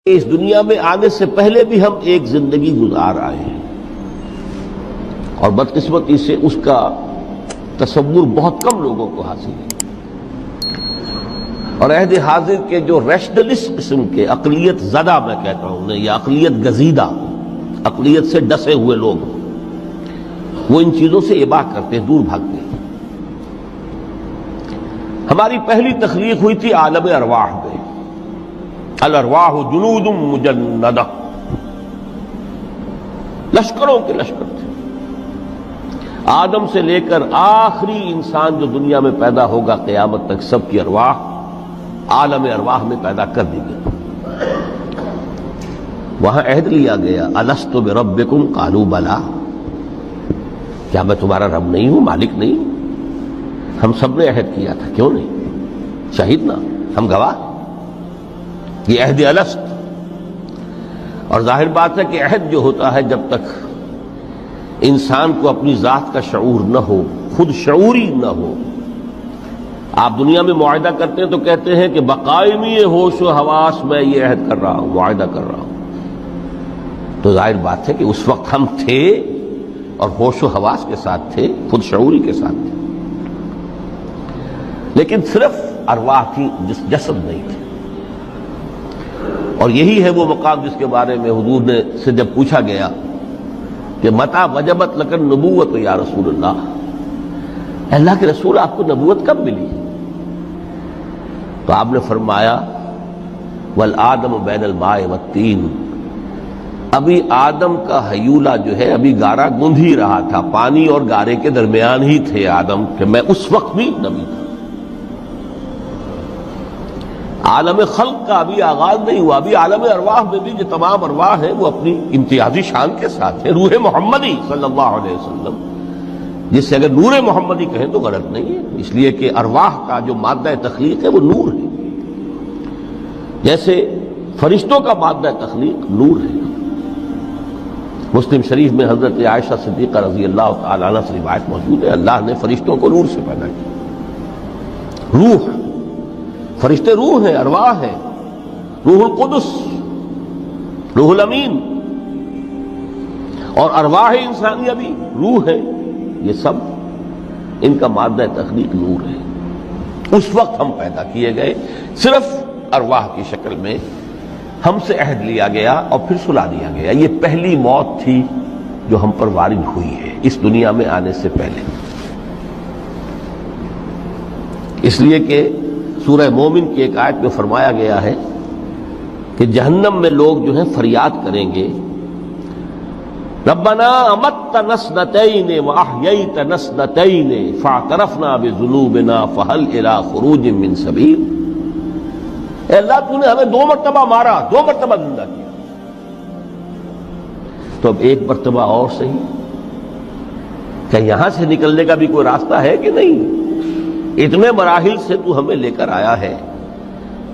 اس دنیا میں آنے سے پہلے بھی ہم ایک زندگی گزار آئے ہیں اور بدقسمتی سے اس کا تصور بہت کم لوگوں کو حاصل ہے، اور عہد حاضر کے جو ریشنلسٹ قسم کے عقلیت زدہ میں کہتا ہوں انہیں، یا عقلیت گزیدہ، عقلیت سے ڈسے ہوئے لوگ، وہ ان چیزوں سے اباع کرتے ہیں، دور بھاگتے ہیں۔ ہماری پہلی تخلیق ہوئی تھی عالم ارواح میں، الارواح جنود مجندہ، لشکروں کے لشکر تھے۔ آدم سے لے کر آخری انسان جو دنیا میں پیدا ہوگا قیامت تک، سب کی ارواح عالم ارواح میں پیدا کر دی گئی۔ وہاں عہد لیا گیا، الست بربکم قالوا بلا، کیا میں تمہارا رب نہیں ہوں، مالک نہیں ہوں؟ ہم سب نے عہد کیا تھا، کیوں نہیں؟ شہید نا، ہم گواہ۔ یہ عہد الست، اور ظاہر بات ہے کہ عہد جو ہوتا ہے جب تک انسان کو اپنی ذات کا شعور نہ ہو، خود شعوری نہ ہو۔ آپ دنیا میں معاہدہ کرتے ہیں تو کہتے ہیں کہ بقائمی ہوش و حواس میں یہ عہد کر رہا ہوں، معاہدہ کر رہا ہوں، تو ظاہر بات ہے کہ اس وقت ہم تھے اور ہوش و حواس کے ساتھ تھے، خود شعوری کے ساتھ تھے، لیکن صرف ارواح تھی، جسد نہیں تھے۔ اور یہی ہے وہ مقام جس کے بارے میں حضور نے سے جب پوچھا گیا کہ متى وجبت لک النبوۃ یا رسول اللہ، اللہ کے رسول آپ کو نبوت کب ملی؟ تو آپ نے فرمایا والآدم بین الماء والطین، ابھی آدم کا حیولہ جو ہے ابھی گارا گوندھ ہی رہا تھا، پانی اور گارے کے درمیان ہی تھے آدم، کہ میں اس وقت بھی نبی تھا۔ عالم خلق کا ابھی آغاز نہیں ہوا، ابھی عالم ارواح میں بھی جو تمام ارواح ہیں وہ اپنی امتیازی شان کے ساتھ ہیں۔ روح محمدی صلی اللہ علیہ وسلم، جس سے اگر نور محمدی کہیں تو غلط نہیں ہے، اس لیے کہ ارواح کا جو مادہ تخلیق ہے وہ نور ہے، جیسے فرشتوں کا مادہ تخلیق نور ہے۔ مسلم شریف میں حضرت عائشہ صدیقہ رضی اللہ تعالی عنہ سے روایت موجود ہے، اللہ نے فرشتوں کو نور سے پیدا کیا۔ روح، فرشتے روح ہیں، ارواح ہیں، روح القدس، روح الامین، اور ارواح انسانیہ بھی روح ہے، یہ سب ان کا مادہ تخلیق نور ہے۔ اس وقت ہم پیدا کیے گئے، صرف ارواح کی شکل میں ہم سے عہد لیا گیا اور پھر سلا دیا گیا۔ یہ پہلی موت تھی جو ہم پر وارد ہوئی ہے اس دنیا میں آنے سے پہلے، اس لیے کہ سورہ مومن کی ایک آیت میں فرمایا گیا ہے کہ جہنم میں لوگ جو ہیں فریاد کریں گے، ربنا امتنا اثنتین واحییتنا اثنتین فاعترفنا بذنوبنا فہل الی خروج من سبیل۔ اے اللہ، تو نے ہمیں 2 مرتبہ مارا، 2 مرتبہ زندہ کیا، تو اب ایک مرتبہ اور صحیح، کیا یہاں سے نکلنے کا بھی کوئی راستہ ہے کہ نہیں؟ اتنے مراحل سے تو ہمیں لے کر آیا ہے،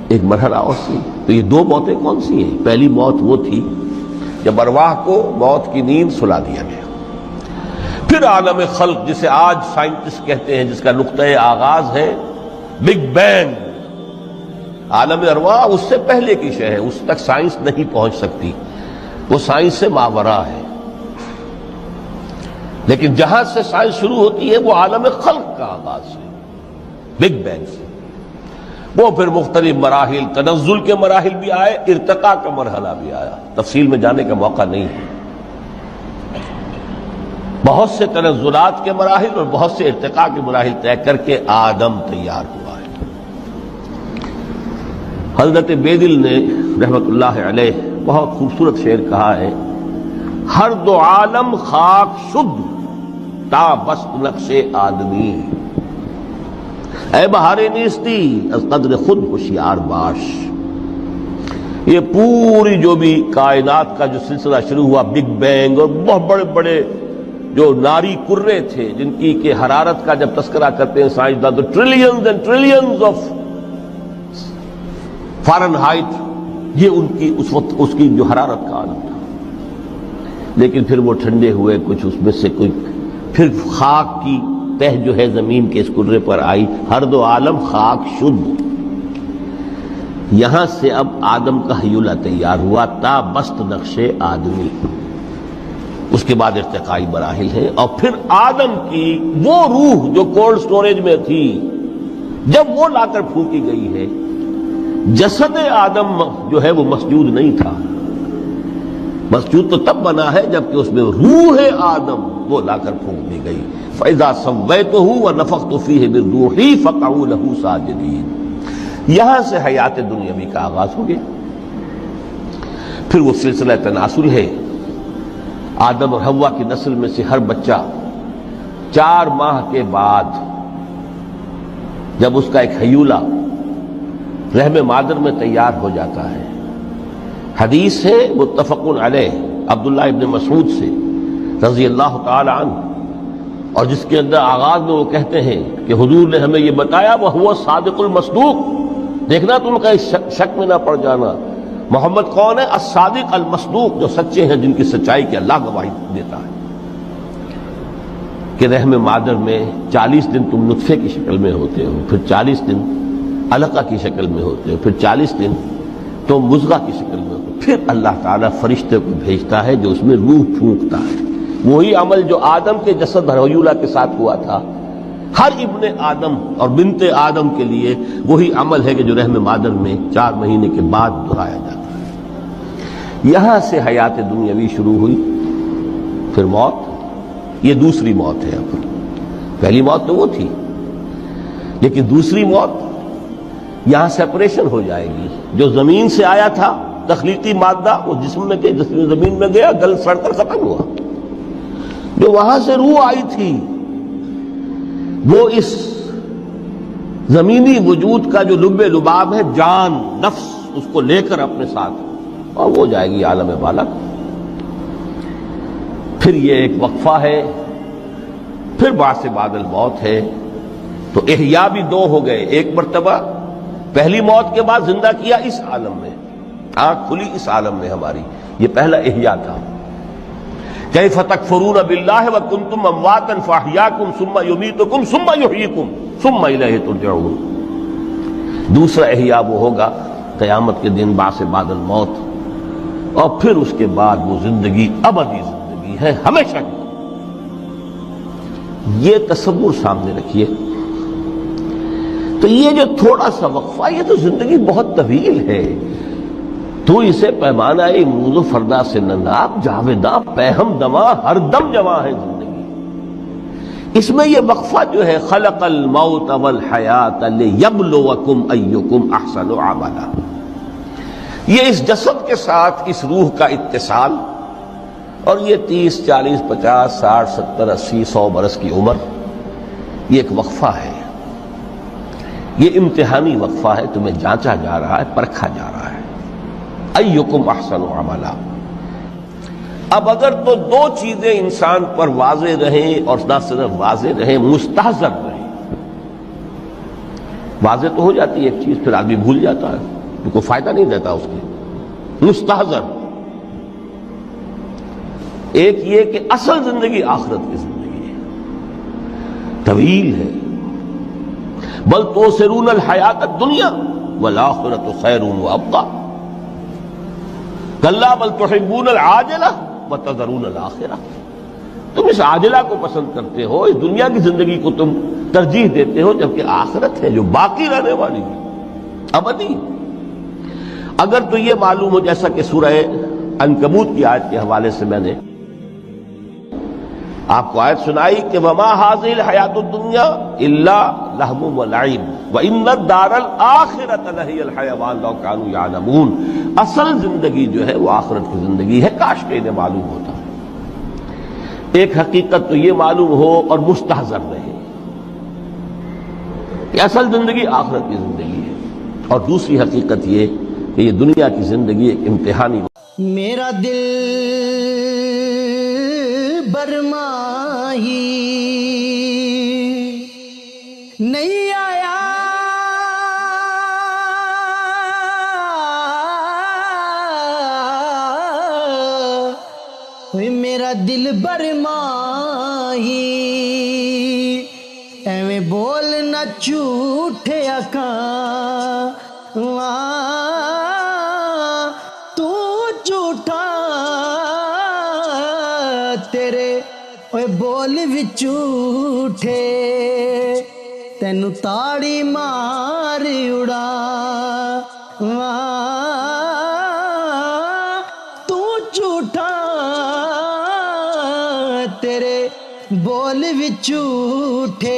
ایک مرحلہ اور سی۔ تو یہ 2 موتیں کون سی ہیں؟ پہلی موت وہ تھی جب ارواح کو موت کی نیند سلا دیا گیا۔ پھر عالم خلق، جسے آج سائنٹسٹ کہتے ہیں، جس کا نقطۂ آغاز ہے بگ بینگ، عالم ارواح اس سے پہلے کی شے ہے، اس تک سائنس نہیں پہنچ سکتی، وہ سائنس سے ماوراء ہے۔ لیکن جہاں سے سائنس شروع ہوتی ہے وہ عالم خلق کا آغاز ہے، بگ بینگ سے۔ وہ پھر مختلف مراحل، تنزل کے مراحل بھی آئے، ارتقاء کا مرحلہ بھی آیا، تفصیل میں جانے کا موقع نہیں ہے۔ بہت سے تنزلات کے مراحل اور بہت سے ارتقاء کے مراحل طے کر کے آدم تیار ہوا ہے۔ حضرت بیدل نے رحمت اللہ علیہ بہت خوبصورت شعر کہا ہے، ہر 2 عالم خاک شد تا بست نقش آدمی، اے بہار نیستی از قدر خود ہوشیار باش۔ یہ پوری جو بھی کائنات کا جو سلسلہ شروع ہوا، بگ بینگ، اور بہت بڑے بڑے جو ناری کرے تھے جن کی کہ حرارت کا جب تذکرہ کرتے ہیں سائنسداں تو trillions and trillions of foreign height, یہ ان کی اس وقت اس کی جو حرارت کا عالم تھا، لیکن پھر وہ ٹھنڈے ہوئے، کچھ اس میں سے کوئی، پھر خاک کی تہ جو ہے زمین کے اس کرے پر آئی، ہر 2 عالم خاک شد۔ یہاں سے اب آدم کا حیولہ تیار ہوا تا بست نقش آدمی، اس کے بعد ارتقائی مراحل ہیں، اور پھر آدم کی وہ روح جو کولڈ سٹوریج میں تھی جب وہ لا کر پھونکی گئی ہے، جسد آدم جو ہے وہ مسجود نہیں تھا، مسجود تو تب بنا ہے جبکہ اس میں روح آدم وہ لا کر پھونک دی گئی۔ فَإِذَا سَوَّيْتُهُ وَنَفَخْتُ فِيهِ مِن رُوحِي فَقَعُوا لَهُ سَاجِدِينَ۔ یہاں سے حیات دنیاوی کا آغاز ہو گیا۔ پھر وہ سلسلہ تناسل ہے، آدم اور حوا کی نسل میں سے ہر بچہ 4 ماہ کے بعد جب اس کا ایک حیولہ رحم مادر میں تیار ہو جاتا ہے، حدیث ہے متفق علیہ عبداللہ ابن مسعود سے رضی اللہ تعالی عنہ، اور جس کے اندر آغاز میں وہ کہتے ہیں کہ حضور نے ہمیں یہ بتایا وَهُوَ الصادق المصدوق، دیکھنا تم کا شک میں نہ پڑ جانا، محمد کون ہے؟ الصادق المصدوق، جو سچے ہیں، جن کی سچائی کی اللہ گواہی دیتا ہے، کہ رحم مادر میں 40 دن تم نطفے کی شکل میں ہوتے ہو، پھر 40 دن علقہ کی شکل میں ہوتے ہو، پھر 40 دن تو مضغہ کی شکل میں ہوتے، پھر اللہ تعالیٰ فرشتے کو بھیجتا ہے جو اس میں روح پھونکتا ہے۔ وہی عمل جو آدم کے جسد حیولہ کے ساتھ ہوا تھا، ہر ابن آدم اور بنت آدم کے لیے وہی عمل ہے کہ جو رحم مادر میں 4 مہینے کے بعد دہرایا جاتا ہے۔ یہاں سے حیات دنیاوی شروع ہوئی، پھر موت، یہ دوسری موت ہے۔ اب پہلی موت تو وہ تھی، لیکن دوسری موت یہاں سیپریشن ہو جائے گی۔ جو زمین سے آیا تھا تخلیقی مادہ وہ جسم میں گیا، جس میں زمین میں گیا گل سڑ کر ختم ہوا، جو وہاں سے روح آئی تھی وہ اس زمینی وجود کا جو لب لباب ہے، جان نفس، اس کو لے کر اپنے ساتھ، اور وہ جائے گی عالم بالا۔ پھر یہ ایک وقفہ ہے، پھر بعد سے بعد الموت ہے۔ تو احیا بھی 2 ہو گئے، ایک مرتبہ پہلی موت کے بعد زندہ کیا اس عالم میں، آنکھ کھلی اس عالم میں ہماری، یہ پہلا احیا تھا۔ کیف تکفرون باللہ وکنتم امواتا فاحیاکم ثم یمیتکم ثم یحییکم ثم الیہ ترجعون۔ دوسرا احیا وہ ہوگا قیامت کے دن، بعد سے بعد الموت، اور پھر اس کے بعد وہ زندگی ابدی زندگی ہے، ہمیشہ کی۔ یہ تصور سامنے رکھیے۔ تو یہ جو تھوڑا سا وقفہ، یہ تو زندگی بہت طویل ہے، تو اسے پیمانہ امروز و فردا سے نناب جاویداں پہم دماں ہر دم جواں ہے زندگی۔ اس میں یہ وقفہ جو ہے خلق الموت والحیات لیبلوکم ایکم احسن عملا، یہ اس جسد کے ساتھ اس روح کا اتصال، اور یہ 30 40 50 60 70 80 100 برس کی عمر، یہ ایک وقفہ ہے، یہ امتحانی وقفہ ہے، تمہیں جانچا جا رہا ہے، پرکھا جا رہا ہے۔ ایکم احسن عملا۔ اب اگر تو 2 چیزیں انسان پر واضح رہیں، اور نہ صرف واضح رہیں، مستحضر رہیں۔ واضح تو ہو جاتی ہے ایک چیز، پھر آدمی بھول جاتا ہے، تو کوئی فائدہ نہیں دیتا اس کے۔ مستحضر ایک یہ کہ اصل زندگی آخرت کی زندگی ہے، طویل ہے۔ بل توسرون الحیات الدنیا والآخرۃ خیر وابقیٰ، کلا بل تحبون العاجلہ وتذرون الآخرہ، تم اس عاجلہ کو پسند کرتے ہو، اس دنیا کی زندگی کو تم ترجیح دیتے ہو، جبکہ آخرت ہے جو باقی رہنے والی ہے، ابدی۔ اگر تو یہ معلوم ہو، جیسا کہ سورہ عنکبوت کی آیت کے حوالے سے میں نے آپ کو آیت سنائی کہ وَمَا هَٰذِهِ الْحَيَاةُ الدُّنْيَا إِلَّا لَهْوٌ وَلَعِبٌ وَإِنَّ الدَّارَ الْآخِرَةَ لَهِيَ الْحَيَوَانُ لَوْ كَانُوا يَعْلَمُونَ، اصل زندگی جو ہے وہ آخرت کی زندگی ہے، کاش کہ انہیں معلوم ہوتا۔ ایک حقیقت تو یہ معلوم ہو اور مستحضر رہے کہ اصل زندگی آخرت کی زندگی ہے، اور دوسری حقیقت یہ کہ یہ دنیا کی زندگی ایک امتحانی۔ میرا دل برماہی نہیں آیا، میرا دل برماہی ایویں بولنا جھوٹے آکاں ਤੇਰੇ ਓਏ ਬੋਲ ਵਿੱਚ ਝੂਠੇ ਤੈਨੂੰ ਤਾੜੀ ਮਾਰ ਉਡਾ ਤੂੰ ਝੂਠਾ ਤੇਰੇ ਬੋਲ ਵਿੱਚ ਝੂਠੇ